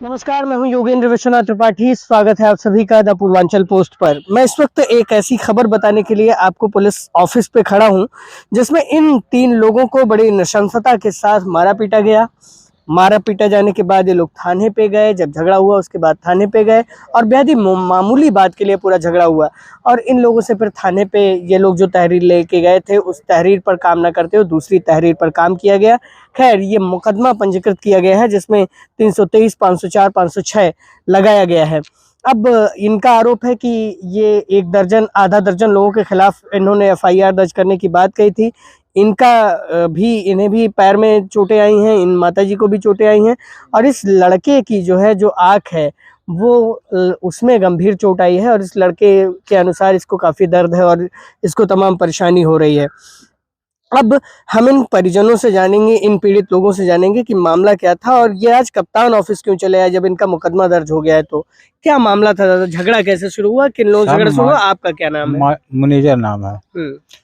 नमस्कार, मैं हूं योगेंद्र विश्वनाथ त्रिपाठी। स्वागत है आप सभी का द पूर्वांचल पोस्ट पर। मैं इस वक्त एक ऐसी खबर बताने के लिए आपको पुलिस ऑफिस पे खड़ा हूं जिसमें इन 3 लोगों को बड़ी नृशंसता के साथ मारा पीटा गया। मारा पीटा जाने के बाद ये लोग थाने पे गए। जब झगड़ा हुआ उसके बाद थाने पे गए और बेहद ही मामूली बात के लिए पूरा झगड़ा हुआ और इन लोगों से फिर थाने पे ये लोग जो तहरीर लेके गए थे उस तहरीर पर काम ना करते हुए दूसरी तहरीर पर काम किया गया। खैर, ये मुकदमा पंजीकृत किया गया है जिसमें 323, 504, 506 लगाया गया है। अब इनका आरोप है कि ये आधा दर्जन लोगों के खिलाफ इन्होंने एफआईआर दर्ज करने की बात कही थी। इन्हें भी पैर में चोटें आई हैं, इन माताजी को भी चोटें आई हैं और इस लड़के की जो आँख है वो उसमें गंभीर चोट आई है और इस लड़के के अनुसार इसको काफ़ी दर्द है और इसको तमाम परेशानी हो रही है। अब हम इन परिजनों से जानेंगे, इन पीड़ित लोगों से जानेंगे कि मामला क्या था और ये आज कप्तान ऑफिस क्यों चले आए जब इनका मुकदमा दर्ज हो गया है तो क्या मामला था दादा? झगड़ा कैसे शुरू हुआ, किन लोगों से झगड़ा शुरू हुआ? आपका क्या नाम है? मुनीजर नाम है।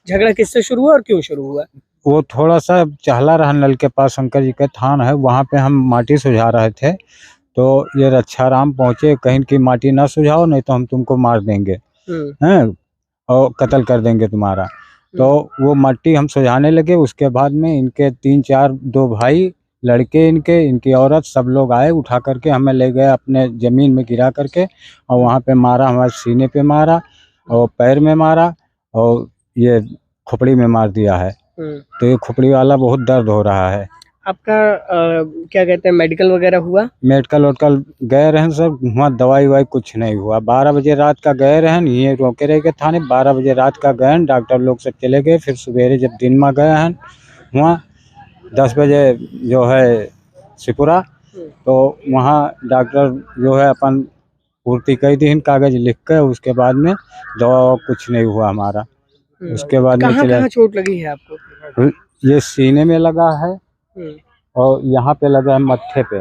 झगड़ा किससे शुरू हुआ और क्यों शुरू हुआ? वो थोड़ा सा चहला रहा नल के पास, शंकर जी का थान है, वहाँ पे हम माटी सुझा रहे थे तो ये रक्षाराम पहुँचे, कहीं की माटी ना सुझाओ नहीं तो हम तुमको मार देंगे हैं और कत्ल कर देंगे तुम्हारा। तो वो मट्टी हम सुझाने लगे। उसके बाद में इनके 3-4 2 भाई लड़के इनकी औरत सब लोग आए, उठा करके हमें ले गए अपने ज़मीन में गिरा करके और वहाँ पे मारा, हमारे सीने पे मारा और पैर में मारा और ये खोपड़ी में मार दिया है। तो ये खोपड़ी वाला बहुत दर्द हो रहा है। आपका क्या कहते हैं, मेडिकल वगैरह हुआ? मेडिकल गए रहें सब, वहाँ दवाई वाई कुछ नहीं हुआ। 12 बजे रात का गए रहें, ये रोके रह गए थाने। 12 बजे रात का गए, डॉक्टर लोग सब चले गए। फिर सवेरे जब दिन में गए हैं वहाँ 10 बजे जो है सिपुरा, तो वहाँ डॉक्टर जो है अपन पूर्ति कही थी कागज लिख के। उसके बाद में दवा कुछ नहीं हुआ हमारा। उसके बाद में कहाँ चोट लगी है आपको? ये सीने में लगा है और यहाँ पे लगा है मत्थे पे,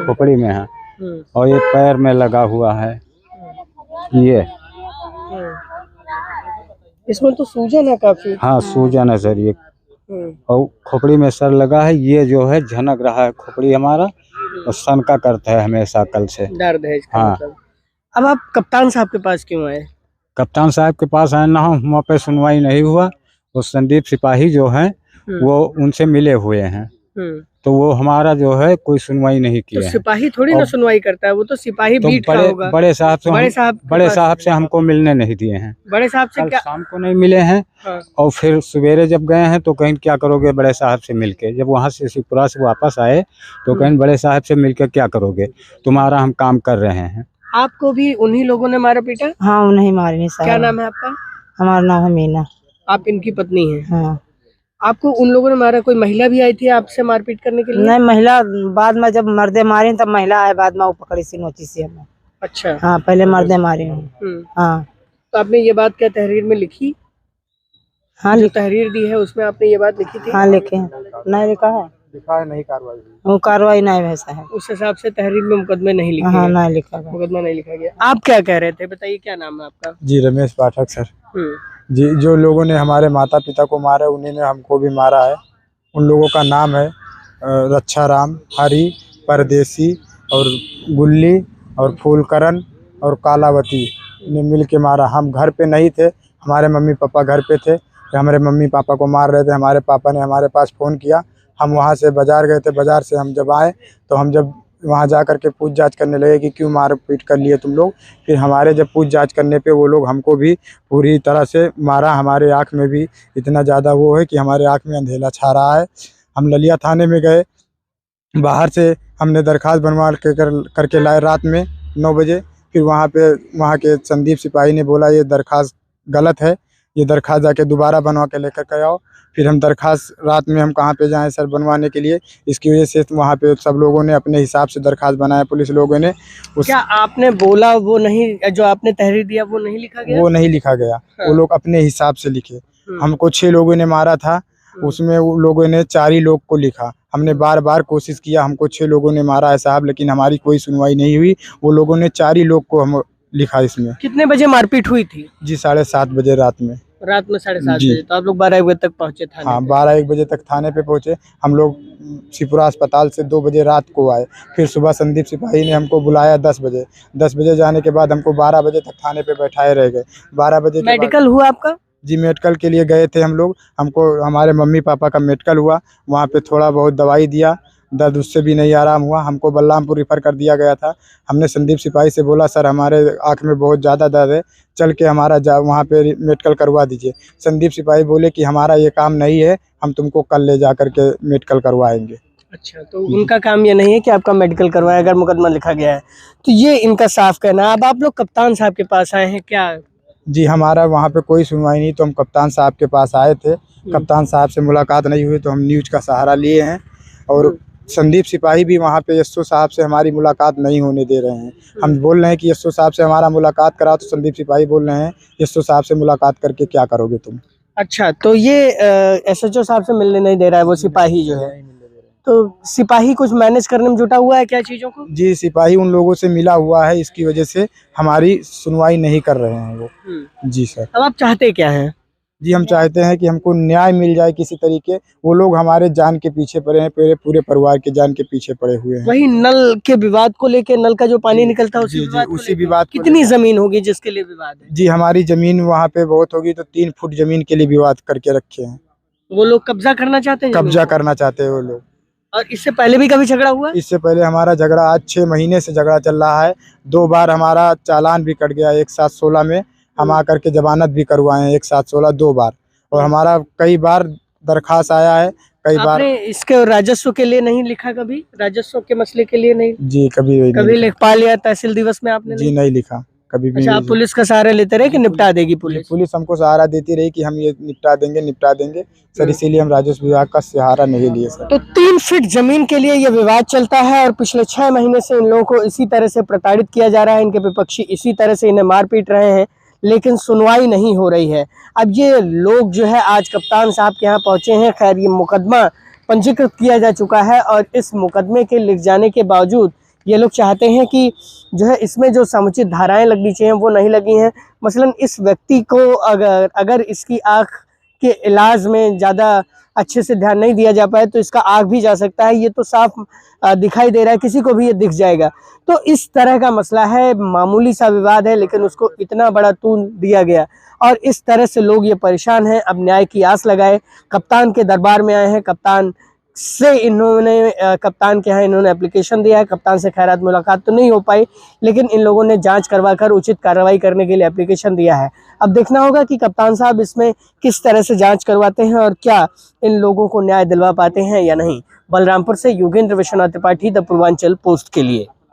खोपड़ी में है और ये पैर में लगा हुआ है। ये इसमें तो सूजन है काफी। हाँ, सूजन है सर ये। और खोपड़ी में सर लगा है, ये जो है झनक रहा है खोपड़ी हमारा और सनका करता है हमेशा, कल से दर्द है इसका। हाँ। मतलब अब आप कप्तान साहब के पास क्यों आए? कप्तान साहब के पास आए ना, वहाँ पे सुनवाई नहीं हुआ। वो संदीप सिपाही जो हैं वो उनसे मिले हुए हैं तो वो हमारा जो है कोई सुनवाई नहीं किया। तो सिपाही थोड़ी ना सुनवाई करता है, वो तो सिपाही तो बीट का होगा। बड़े साहब से हमको मिलने नहीं दिए हैं। बड़े साहब से क्या? शाम को नहीं मिले हैं। हाँ। और फिर सवेरे जब गए हैं तो कहीं क्या करोगे बड़े साहब से मिलके? जब वहाँ से शिवपुरा से वापस आए तो कहीं बड़े साहब से मिलकर क्या करोगे? तुम्हारा हम काम कर रहे हैं। आपको भी उन्हीं लोगों ने मारा पीटा? हाँ, उन्हीं मारे नहीं साहब। क्या नाम है आपका? हमारा नाम है मीना। आप इनकी पत्नी हैं? हाँ। आपको उन लोगों ने मारा? कोई महिला भी आई थी आपसे मारपीट करने के लिए? नहीं, महिला बाद में जब मर्दे मारे तब महिला आए, बाद में वो पकड़ी सी नोची से हमें। अच्छा। हाँ, पहले मर्दे मारे। हाँ। तो आपने ये बात क्या तहरीर में लिखी? हाँ, जो तहरीर दी है उसमें आपने ये बात लिखी थी? हाँ, लिखे हैं। नहीं लिखा है? लिखा है, नहीं कार्रवाई वो कार्रवाई नहीं वैसा है। उस हिसाब से तहरीर में मुकदमे नहीं लिखे? हाँ, नहीं लिखा गया। मुकदमा नहीं लिखा गया। आप क्या कह रहे थे, बताइए क्या नाम है आपका? जी, रमेश पाठक सर। जी, जो लोगों ने हमारे माता पिता को मारा उन्हीं ने हमको भी मारा है। उन लोगों का नाम है रक्षाराम, हरी, परदेसी और गुल्ली और फूलकरण और कालावती ने मिल के मारा। हम घर पे नहीं थे, हमारे मम्मी पापा घर पे थे। हमारे मम्मी पापा को मार रहे थे, हमारे पापा ने हमारे पास फ़ोन किया। हम वहाँ से बाज़ार गए थे। बाज़ार से हम जब आए तो हम जब वहाँ जा कर के पूछ जाँच करने लगे कि क्यों मार पीट कर लिए तुम लोग। फिर हमारे जब पूछ जाँच करने पे वो लोग हमको भी पूरी तरह से मारा। हमारे आँख में भी इतना ज़्यादा वो है कि हमारे आँख में अंधेला छा रहा है। हम ललिया थाने में गए, बाहर से हमने दरख्वास्त बनवा करके लाए रात में 9 बजे। फिर वहाँ के संदीप सिपाही ने बोला ये दरख्वास्त गलत है, ये दरख्वास्त जाके दोबारा बनवा के लेकर के आओ। फिर हम दरख्वास्त रात में हम कहाँ पे जाएं सर बनवाने के लिए? इसकी वजह से वहाँ पे सब लोगों ने अपने हिसाब से दरख्वास्त बनाया, पुलिस लोगों ने। क्या आपने बोला वो नहीं, जो आपने तहरीर दिया वो नहीं लिखा गया? वो नहीं लिखा गया। हाँ। वो लोग अपने हिसाब से लिखे। हमको 6 लोगों ने मारा था, उसमें वो लोगों ने 4 ही लोग को लिखा। हमने बार बार कोशिश किया, हमको 6 लोगों ने मारा है साहब, लेकिन हमारी कोई सुनवाई नहीं हुई। वो लोगों ने 4 ही लोग को हम लिखा इसमें। कितने बजे मारपीट हुई थी? जी, 7:30 बजे रात में। रात में 7:30 जी। बजे, तो आप लोग 12-1 बजे तक पहुंचे थाने हाँ पे। 12-1 बजे तक थाने पे पहुँचे। हम लोग शिवपुरा अस्पताल से 2 बजे रात को आए। फिर सुबह संदीप सिपाही ने हमको बुलाया 10 बजे। 10 बजे जाने के बाद हमको 12 बजे तक थाने पे बैठाए रह गए। 12 बजे के बाद मेडिकल हुआ आपका? जी मेडिकल के लिए गए थे हम लोग। हमको हमारे मम्मी पापा का मेडिकल हुआ। वहाँ पे थोड़ा बहुत दवाई दिया, दर्द उससे भी नहीं आराम हुआ। हमको बलरामपुर रेफर कर दिया गया था। हमने संदीप सिपाही से बोला सर हमारे आँख में बहुत ज़्यादा दर्द है, चल के हमारा वहाँ पे मेडिकल करवा दीजिए। संदीप सिपाही बोले कि हमारा ये काम नहीं है, हम तुमको कल ले जा कर के मेडिकल करवाएंगे। अच्छा, तो उनका काम ये नहीं है कि आपका मेडिकल करवाएं अगर मुकदमा लिखा गया है, तो ये इनका साफ कहना है। अब आप लोग कप्तान साहब के पास आए हैं क्या? जी हमारा वहाँ पे कोई सुनवाई नहीं, तो हम कप्तान साहब के पास आए थे। कप्तान साहब से मुलाकात नहीं हुई तो हम न्यूज़ का सहारा लिए हैं। और संदीप सिपाही भी वहाँ पे एसओ साहब से हमारी मुलाकात नहीं होने दे रहे हैं। हम बोल रहे हैं कि एसओ साहब से हमारा मुलाकात कराओ, तो संदीप सिपाही बोल रहे हैं एसओ साहब से मुलाकात करके क्या करोगे तुम। अच्छा, तो ये एसएचओ साहब से मिलने नहीं दे रहा है वो सिपाही जो है, तो सिपाही कुछ मैनेज करने में जुटा हुआ है क्या चीजों को? जी सिपाही उन लोगों से मिला हुआ है, इसकी वजह से हमारी सुनवाई नहीं कर रहे हैं वो। जी सर। अब आप चाहते क्या हैं? जी हम चाहते हैं कि हमको न्याय मिल जाए किसी तरीके। वो लोग हमारे जान के पीछे पड़े हैं, पूरे परिवार के जान के पीछे पड़े हुए हैं। वही नल के विवाद को लेके, नल का जो पानी निकलता है उसी जी, विवाद को उसी लेके? विवाद को कितनी लेके। जमीन होगी जिसके लिए विवाद है? जी हमारी जमीन वहाँ पे बहुत होगी, तो 3 फुट जमीन के लिए विवाद करके रखे हैं। वो लोग कब्जा करना चाहते हैं जमीन कब्जा को? करना चाहते हैं वो लोग। और इससे पहले भी कभी झगड़ा हुआ? इससे पहले हमारा झगड़ा आज 6 महीने से झगड़ा चल रहा है। 2 बार हमारा चालान भी कट गया, एक साथ 16 में हम आकर के जमानत भी करवाए हैं, एक साथ 16 2 बार। और हमारा कई बार दरखास्त आया है, कई बार। आपने इसके राजस्व के लिए नहीं लिखा कभी? राजस्व के मसले के लिए नहीं जी कभी नहीं लिख पा लिया? तहसील दिवस में आपने जी नहीं लिखा कभी भी। अच्छा, आप पुलिस का सहारा लेते रहे कि निपटा देगी पुलिस? पुलिस हमको सहारा देती रही कि हम ये निपटा देंगे सर, इसीलिए हम राजस्व विभाग का सहारा नहीं लिए सर। तो 3 फीट जमीन के लिए ये विवाद चलता है और पिछले 6 महीने से इन लोगों को इसी तरह से प्रताड़ित किया जा रहा है। इनके विपक्षी इसी तरह से इन्हें मार पीट रहे हैं, लेकिन सुनवाई नहीं हो रही है। अब ये लोग जो है आज कप्तान साहब के यहाँ पहुंचे हैं। खैर ये मुकदमा पंजीकृत किया जा चुका है और इस मुकदमे के लिख जाने के बावजूद ये लोग चाहते हैं कि जो है इसमें जो समुचित धाराएं लगनी चाहिए वो नहीं लगी हैं। मसलन इस व्यक्ति को अगर इसकी आँख के इलाज में ज़्यादा अच्छे से ध्यान नहीं दिया जा पाए तो इसका आँख भी जा सकता है। ये तो साफ दिखाई दे रहा है, किसी को भी ये दिख जाएगा। तो इस तरह का मसला है, मामूली सा विवाद है लेकिन उसको इतना बड़ा तूल दिया गया और इस तरह से लोग ये परेशान हैं। अब न्याय की आस लगाए, कप्तान के दरबार में आए हैं। कप्तान से इन्होंने कप्तान के यहाँ इन्होंने एप्लीकेशन दिया है। कप्तान से खैरात मुलाकात तो नहीं हो पाई, लेकिन इन लोगों ने जांच करवाकर उचित कार्रवाई करने के लिए एप्लीकेशन दिया है। अब देखना होगा कि कप्तान साहब इसमें किस तरह से जांच करवाते हैं और क्या इन लोगों को न्याय दिलवा पाते हैं या नहीं। बलरामपुर से योगेंद्र विश्वनाथ त्रिपाठी, द पूर्वांचल पोस्ट के लिए।